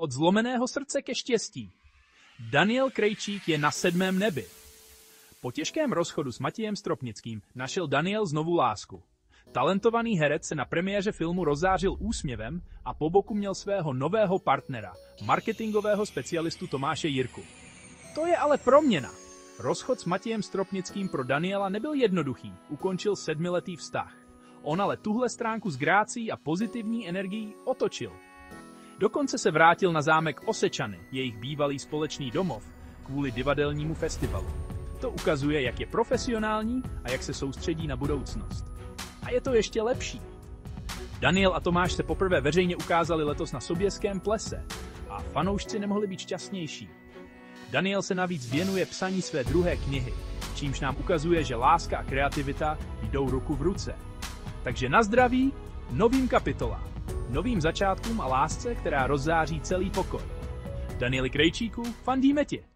Od zlomeného srdce ke štěstí. Daniel Krejčík je na 7. nebi. Po těžkém rozchodu s Matějem Stropnickým našel Daniel znovu lásku. Talentovaný herec se na premiéře filmu rozzářil úsměvem a po boku měl svého nového partnera, marketingového specialistu Tomáše Jirku. To je ale proměna. Rozchod s Matějem Stropnickým pro Daniela nebyl jednoduchý, ukončil 7letý vztah. On ale tuhle stránku s grácí a pozitivní energií otočil. Dokonce se vrátil na zámek Osečany, jejich bývalý společný domov, kvůli divadelnímu festivalu. To ukazuje, jak je profesionální a jak se soustředí na budoucnost. A je to ještě lepší. Daniel a Tomáš se poprvé veřejně ukázali letos na Soběském plese a fanoušci nemohli být šťastnější. Daniel se navíc věnuje psaní své druhé knihy, čímž nám ukazuje, že láska a kreativita jdou ruku v ruce. Takže na zdraví, novým kapitolám, novým začátkům a lásce, která rozzáří celý pokoj. Danieli Krejčíku, fandíme ti!